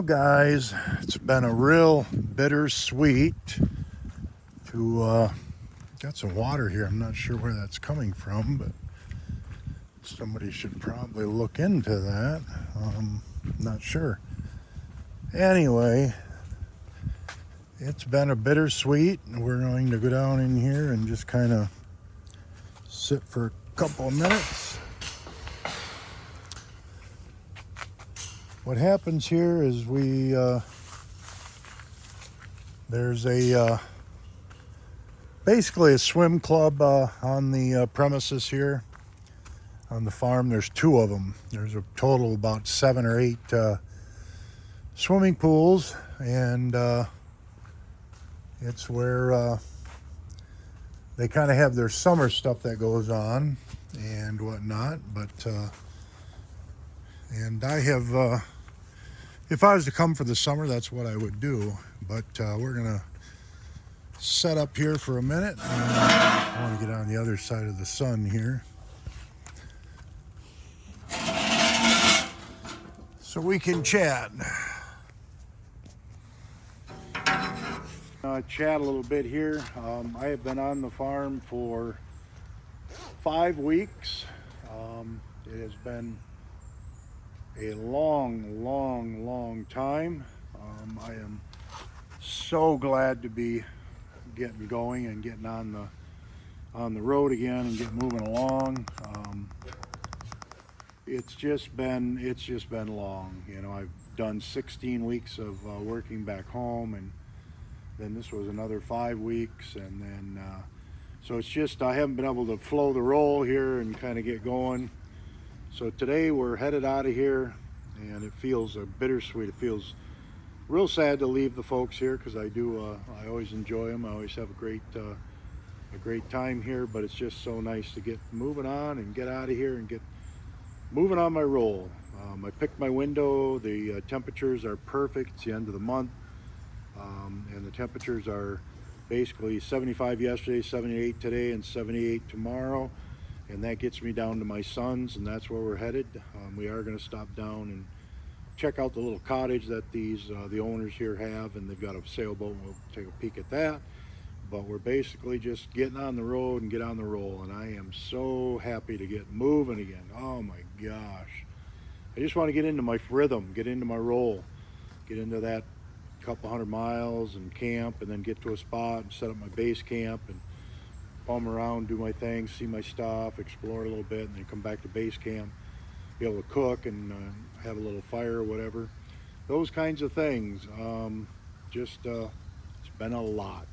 Well, guys, it's been a real bittersweet to got some water here. I'm not sure where that's coming from, but somebody should probably look into that. Not sure. Anyway, it's been a bittersweet. We're going to go down in here and just kind of sit for a couple of minutes. What happens here is there's a basically a swim club on the premises here on the farm. There's two of them. There's a total of about 7 or 8 swimming pools, and it's where they kind of have their summer stuff that goes on and whatnot. But and I have if I was to come for the summer, that's what I would do. But we're gonna set up here for a minute. I want to get on the other side of the sun here so we can chat. Chat a little bit here. I have been on the farm for 5 weeks. It has been a long time. I am so glad to be getting going and getting on the road again and get moving along. It's just been long. You know, I've done 16 weeks of working back home, and then this was another 5 weeks, and then so it's just I haven't been able to flow the roll here and kind of get going. So today we're headed out of here, and it feels bittersweet. It feels real sad to leave the folks here, because I always enjoy them. I always have a great time here, but it's just so nice to get moving on and get out of here and get moving on my roll. I picked my window. The temperatures are perfect. It's the end of the month, and the temperatures are basically 75 yesterday, 78 today, and 78 tomorrow. And that gets me down to my son's, and that's where we're headed. We are going to stop down and check out the little cottage that the owners here have, and they've got a sailboat, and we'll take a peek at that. But we're basically just getting on the road and get on the roll, and I am so happy to get moving again. Oh my gosh. I just want to get into my rhythm, get into my roll, get into that couple 100 miles and camp, and then get to a spot and set up my base camp and bum around, do my thing, see my stuff, explore a little bit, and then come back to base camp, be able to cook and have a little fire or whatever. Those kinds of things. It's been a lot.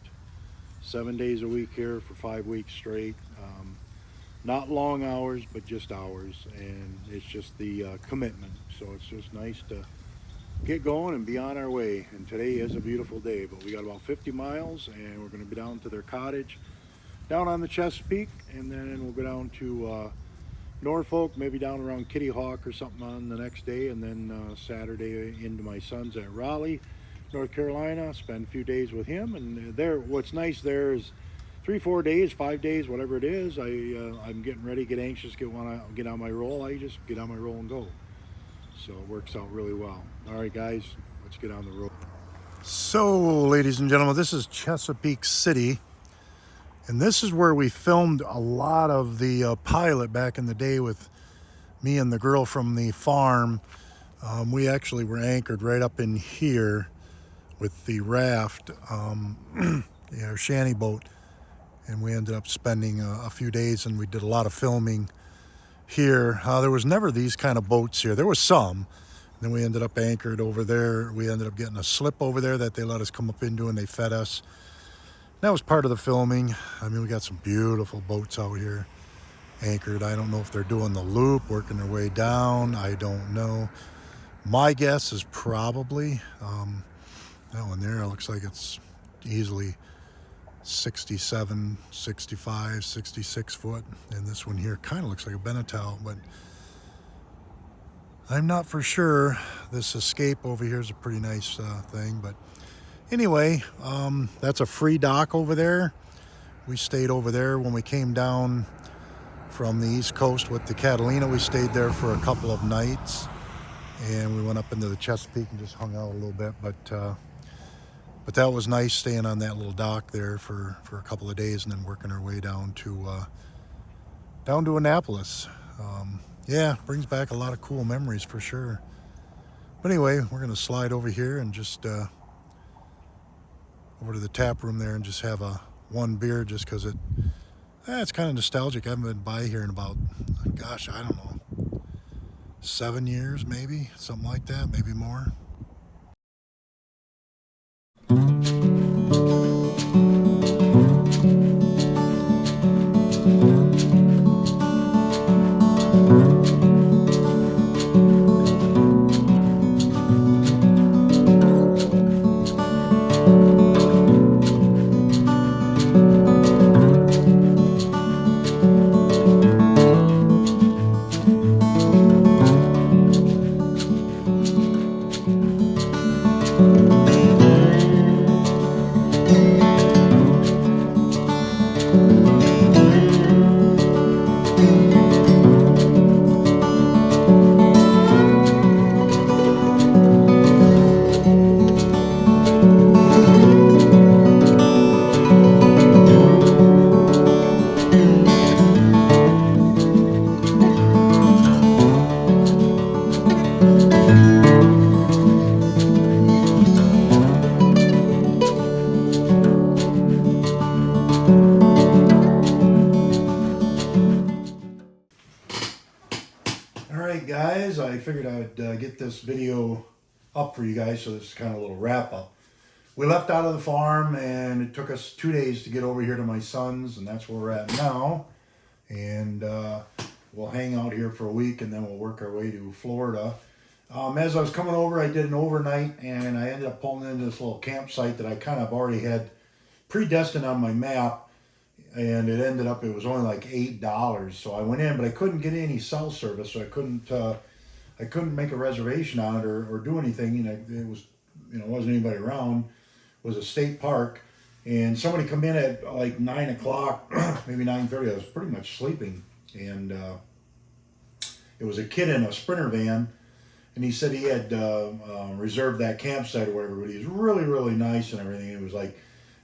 7 days a week here for 5 weeks straight. Not long hours, but just hours, and it's just the commitment. So it's just nice to get going and be on our way. And today is a beautiful day, but we got about 50 miles, and we're going to be down to their cottage down on the Chesapeake, and then we'll go down to Norfolk, maybe down around Kitty Hawk or something on the next day, and then Saturday into my son's at Raleigh, North Carolina, spend a few days with him. And there, what's nice there is 3-4 days, 5 days, whatever it is, I'm getting ready, get anxious, get on my roll. I just get on my roll and go. So it works out really well. All right, guys, let's get on the road. So, ladies and gentlemen, this is Chesapeake City. And this is where we filmed a lot of the pilot back in the day with me and the girl from the farm. We actually were anchored right up in here with the raft, our shanty boat. And we ended up spending a few days, and we did a lot of filming here. There was never these kind of boats here. There was some. Then we ended up anchored over there. We ended up getting a slip over there that they let us come up into, and they fed us. That was part of the filming. I mean, we got some beautiful boats out here anchored. I don't know if they're doing the loop, working their way down. I don't know. My guess is probably that one there looks like it's easily 67, 65, 66 foot. And this one here kind of looks like a Beneteau, but I'm not for sure. This Escape over here is a pretty nice thing, but anyway, that's a free dock over there. We stayed over there when we came down from the East Coast with the Catalina. We stayed there for a couple of nights, and we went up into the Chesapeake and just hung out a little bit. But that was nice, staying on that little dock there for a couple of days, and then working our way down to Annapolis. Yeah, brings back a lot of cool memories for sure. But anyway, we're gonna slide over here and just over to the tap room there and just have one beer, just because it's kind of nostalgic. I haven't been by here in about, gosh, I don't know, 7 years maybe, something like that, maybe more. Alright guys, I figured I'd get this video up for you guys, so this is kind of a little wrap up. We left out of the farm and it took us 2 days to get over here to my son's, and that's where we're at now. And we'll hang out here for a week and then we'll work our way to Florida. As I was coming over, I did an overnight and I ended up pulling into this little campsite that I kind of already had predestined on my map. And it ended up, it was only like $8. So I went in, but I couldn't get any cell service, so I couldn't make a reservation on it or do anything. You know, it was, wasn't anybody around. It was a state park, and somebody come in at like 9 o'clock, maybe 9:30. I was pretty much sleeping, and it was a kid in a Sprinter van, and he said he had reserved that campsite or whatever. But he was really, really nice and everything. It was like,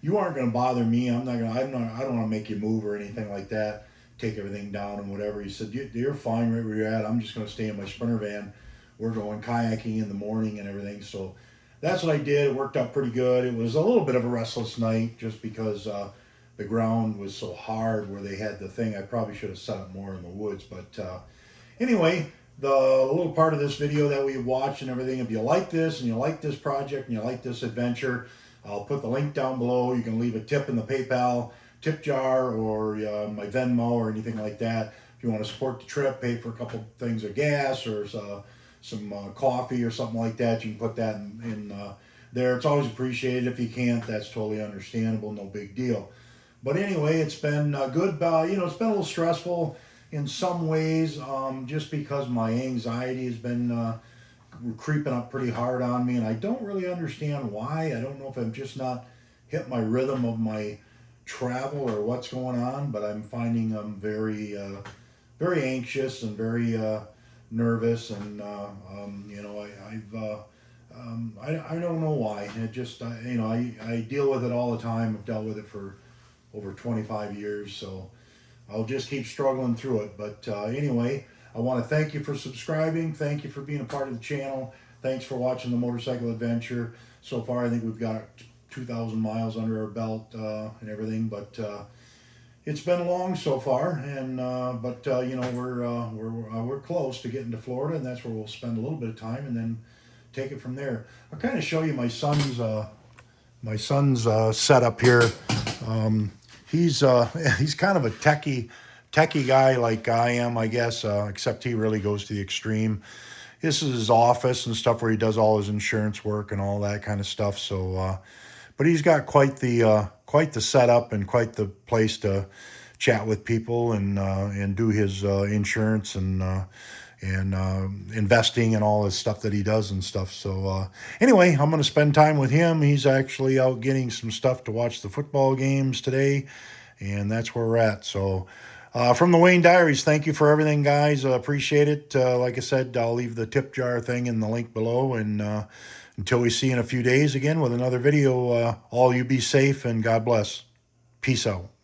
you aren't going to bother me. I don't want to make you move or anything like that. Take everything down and whatever. He said, you're fine right where you're at. I'm just going to stay in my Sprinter van. We're going kayaking in the morning and everything. So that's what I did. It worked out pretty good. It was a little bit of a restless night just because the ground was so hard where they had the thing. I probably should have set up more in the woods. But anyway, the little part of this video that we watched and everything, if you like this and you like this project and you like this adventure, I'll put the link down below. You can leave a tip in the PayPal tip jar or my Venmo or anything like that. If you want to support the trip, pay for a couple things of gas or some coffee or something like that, you can put that in there. It's always appreciated. If you can't, that's totally understandable. No big deal. But anyway, it's been good. It's been a little stressful in some ways, just because my anxiety has been creeping up pretty hard on me, and I don't really understand why. I don't know if I'm just not hit my rhythm of my travel or what's going on, but I'm finding I'm very very anxious and very nervous, and I don't know why. It just I deal with it all the time. I've dealt with it for over 25 years, so I'll just keep struggling through it. But anyway, I want to thank you for subscribing. Thank you for being a part of the channel. Thanks for watching the motorcycle adventure. So far, I think we've got 2,000 miles under our belt and everything. But it's been long so far, and we're close to getting to Florida, and that's where we'll spend a little bit of time, and then take it from there. I'll kind of show you my son's setup here. He's kind of a techie guy like I am, I guess, except he really goes to the extreme. This is his office and stuff where he does all his insurance work and all that kind of stuff. So, but he's got quite the setup and quite the place to chat with people and do his insurance and investing and all his stuff that he does and stuff. So anyway, I'm going to spend time with him. He's actually out getting some stuff to watch the football games today, and that's where we're at. So From the Wayne Diaries, thank you for everything, guys. Appreciate it. Like I said, I'll leave the tip jar thing in the link below. And until we see you in a few days again with another video, all you be safe and God bless. Peace out.